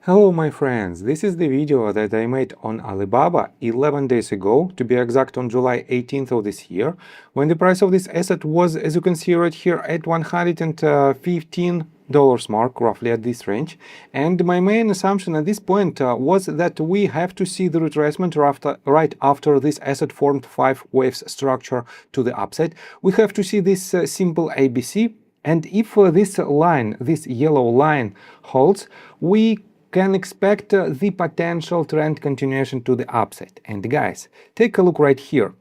Hello my friends, this is the video that I made on Alibaba 11 days ago, to be exact on July 18th of this year, when the price of this asset was, as you can see right here, at $115 mark, roughly at this range. And my main assumption at this point was that we have to see the retracement right after this asset formed 5 waves structure to the upside. We have to see this simple ABC, and if this line, this yellow line holds, we can expect the potential trend continuation to the upside. And guys, take a look right here.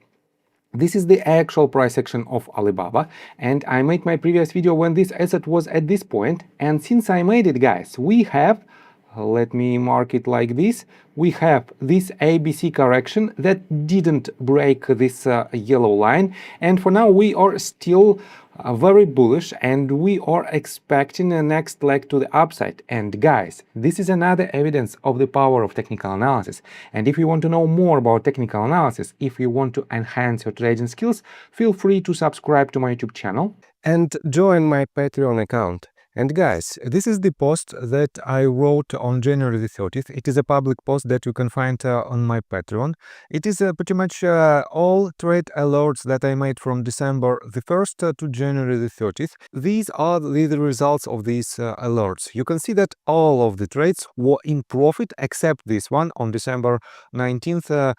This is the actual price action of Alibaba, and I made my previous video when this asset was at this point, and since I made it, guys, we have, let me mark it like this, we have this ABC correction that didn't break this yellow line, and for now we are still very bullish, and we are expecting a next leg to the upside. And guys, this is another evidence of the power of technical analysis. And if you want to know more about technical analysis, if you want to enhance your trading skills, feel free to subscribe to my YouTube channel and join my Patreon account. And guys, this is the post that I wrote on January the 30th. It is a public post that you can find on my Patreon. It is pretty much all trade alerts that I made from December the 1st to January the 30th. These are the results of these alerts. You can see that all of the trades were in profit except this one on December 19th.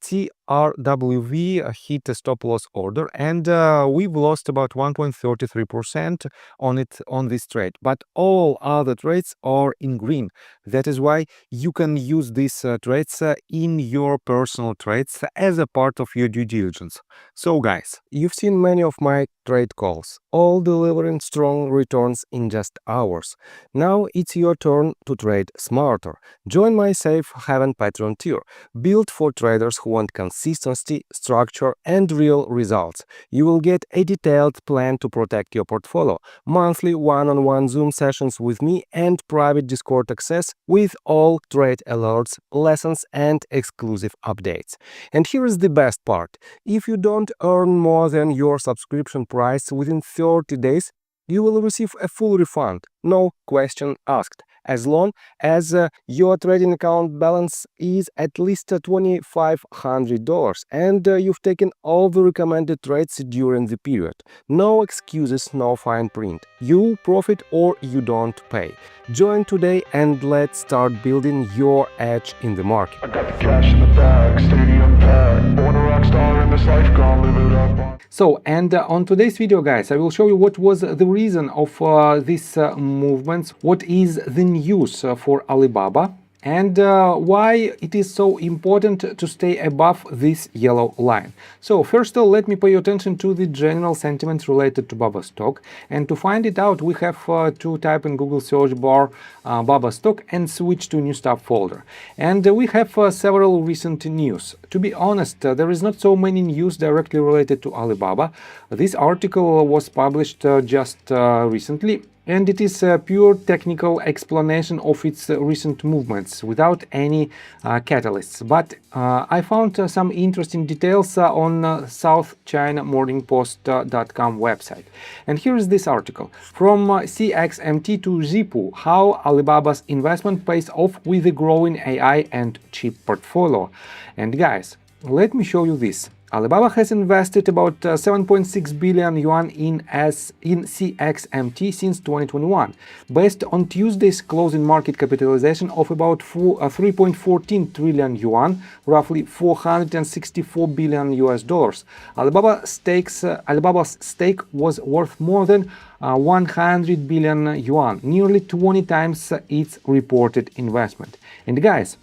TRWV hit a stop loss order, and we've lost about 1.33% on this trade, but all other trades are in green. That is why you can use these trades in your personal trades as a part of your due diligence. So guys, you've seen many of my trade calls, all delivering strong returns in just hours. Now it's your turn to trade smarter. Join my safe haven Patreon tier, built for traders who want consistency, structure, and real results. You will get a detailed plan to protect your portfolio, monthly one-on-one Zoom sessions with me, and private Discord access with all trade alerts, lessons, and exclusive updates. And here is the best part. If you don't earn more than your subscription price within 30 days, you will receive a full refund, no question asked, as long as your trading account balance is at least $2,500 and you've taken all the recommended trades during the period. No excuses, no fine print. You profit or you don't pay. Join today and let's start building your edge in the market. I got the cash in the bag, stadium packed, born a rock star in this life, gonna live it up. So, and on today's video, guys, I will show you what was the reason of these movements, what is the news for Alibaba, and why it is so important to stay above this yellow line. So first of all, let me pay attention to the general sentiment related to Baba stock, and to find it out we have to type in Google search bar Baba stock and switch to new stuff folder. And we have several recent news. To be honest, there is not so many news directly related to Alibaba. This article was published just recently, and it is a pure technical explanation of its recent movements without any catalysts. But I found some interesting details on southchinamorningpost.com website. And here is this article. From CXMT to Zhipu, how Alibaba's investment pays off with a growing AI and chip portfolio. And guys, let me show you this. Alibaba has invested about 7.6 billion yuan in CXMT since 2021, based on Tuesday's closing market capitalization of about 3.14 trillion yuan, roughly $464 billion US dollars. Alibaba's stake was worth more than 100 billion yuan, nearly 20 times its reported investment. And guys,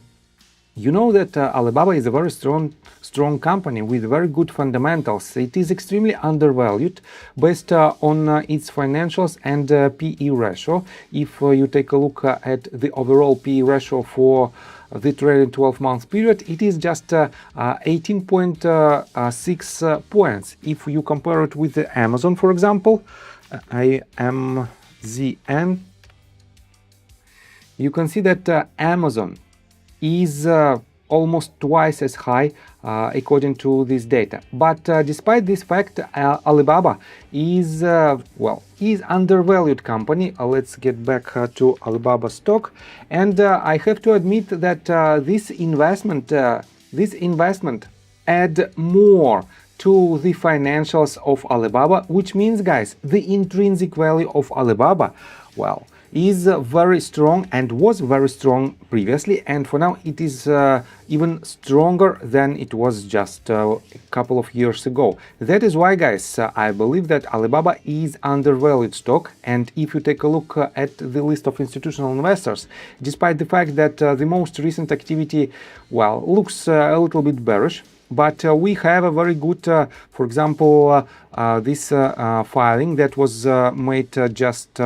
you know that Alibaba is a very strong company with very good fundamentals. It is extremely undervalued based on its financials and PE ratio. If you take a look at the overall PE ratio for the trailing 12-month period, it is just 18.6 points. If you compare it with the Amazon, for example, IMZN, you can see that Amazon is almost twice as high according to this data. But despite this fact, Alibaba is is undervalued company. Let's get back to Alibaba stock, and I have to admit that this investment add more to the financials of Alibaba, which means, guys, the intrinsic value of Alibaba, well, is very strong and was very strong previously, and for now it is even stronger than it was just a couple of years ago. That is why, guys, I believe that Alibaba is undervalued stock. And if you take a look at the list of institutional investors, despite the fact that the most recent activity, well, looks a little bit bearish, but we have a very good, for example, this filing that was made just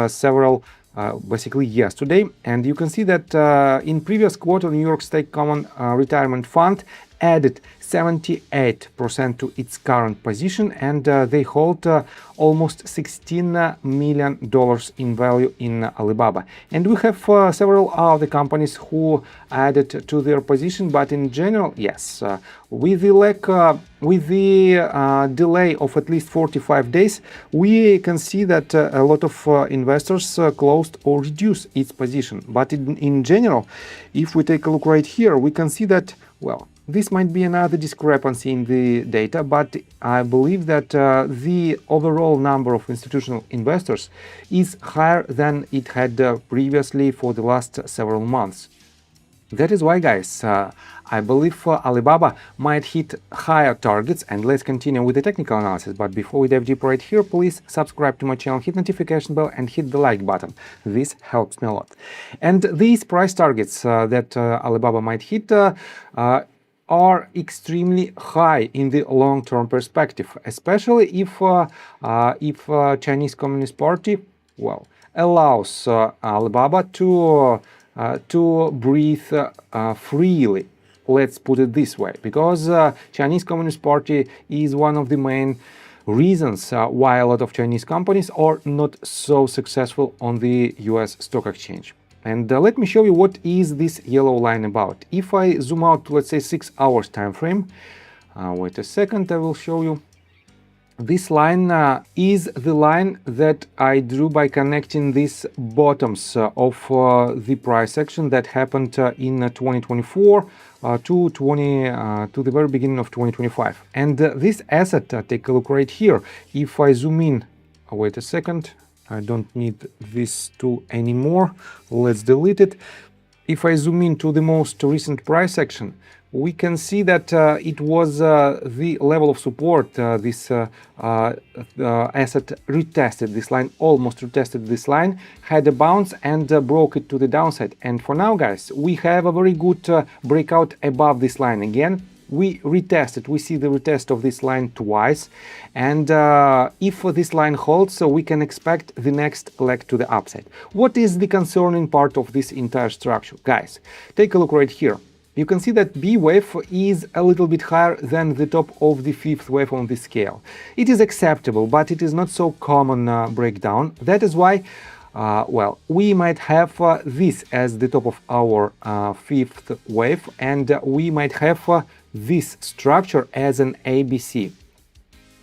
basically yesterday, and you can see that in previous quarter New York State Common Retirement Fund added 78% to its current position, and they hold almost $16 million in value in Alibaba. And we have several other companies who added to their position, but in general, yes, with the delay of at least 45 days, we can see that a lot of investors closed or reduced its position. But in general, if we take a look right here, we can see that, well, this might be another discrepancy in the data, but I believe that the overall number of institutional investors is higher than it had previously for the last several months. That is why, guys, I believe Alibaba might hit higher targets. And let's continue with the technical analysis. But before we dive deeper right here, please subscribe to my channel, hit notification bell, and hit the like button. This helps me a lot. And these price targets that Alibaba might hit are extremely high in the long-term perspective, especially if Chinese Communist Party, well, allows Alibaba to breathe freely. Let's put it this way, because Chinese Communist Party is one of the main reasons why a lot of Chinese companies are not so successful on the US stock exchange. And let me show you what is this yellow line about. If I zoom out to, let's say, 6 hours time frame, wait a second, I will show you. This line is the line that I drew by connecting these bottoms of the price action that happened in 2024 to the very beginning of 2025. And this asset, take a look right here. If I zoom in, wait a second, I don't need this tool anymore. Let's delete it. If I zoom into the most recent price action, we can see that it was the level of support. This asset retested this line, almost retested this line, had a bounce and broke it to the downside. And for now, guys, we have a very good breakout above this line again. We retested, we see the retest of this line twice, and if this line holds, so we can expect the next leg to the upside. What is the concerning part of this entire structure? Guys, take a look right here. You can see that B wave is a little bit higher than the top of the fifth wave on the scale. It is acceptable, but it is not so common breakdown. That is why well, we might have this as the top of our fifth wave, and we might have this structure as an ABC.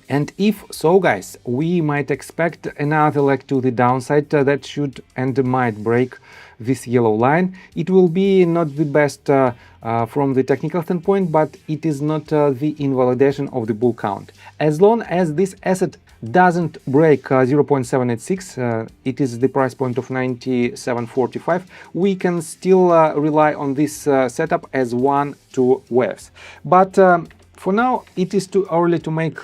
And if so, guys, we might expect another leg to the downside that should and might break this yellow line. It will be not the best from the technical standpoint, but it is not the invalidation of the bull count. As long as this asset doesn't break 0.786, it is the price point of 97.45, we can still rely on this setup as 1-2 waves. But for now, it is too early to make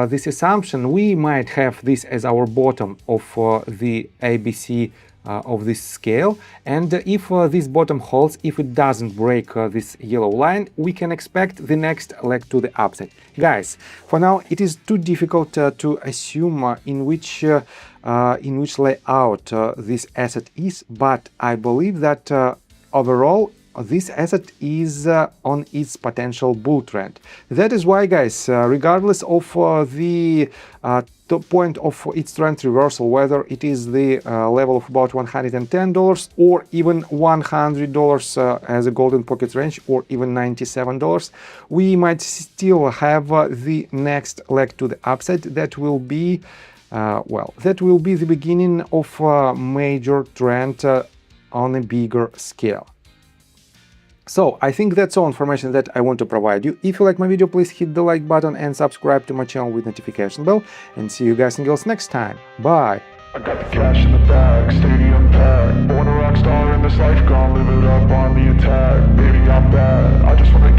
this assumption. We might have this as our bottom of the ABC of this scale, and if this bottom holds, if it doesn't break this yellow line, we can expect the next leg to the upside. Guys, for now it is too difficult to assume in which layout this asset is, but I believe that overall this asset is on its potential bull trend. That is why, guys, regardless of the top point of its trend reversal, whether it is the level of about $110 or even $100 as a golden pocket range, or even $97, we might still have the next leg to the upside. That will be that will be the beginning of a major trend on a bigger scale. So I think that's all information that I want to provide you. If you like my video, please hit the like button and subscribe to my channel with notification bell, and see you guys and girls next time. Bye! I got the cash in the bag, stadium packed. Born a rock star in this life, gone live it up on the attack. Baby, I'm bad, I just wanna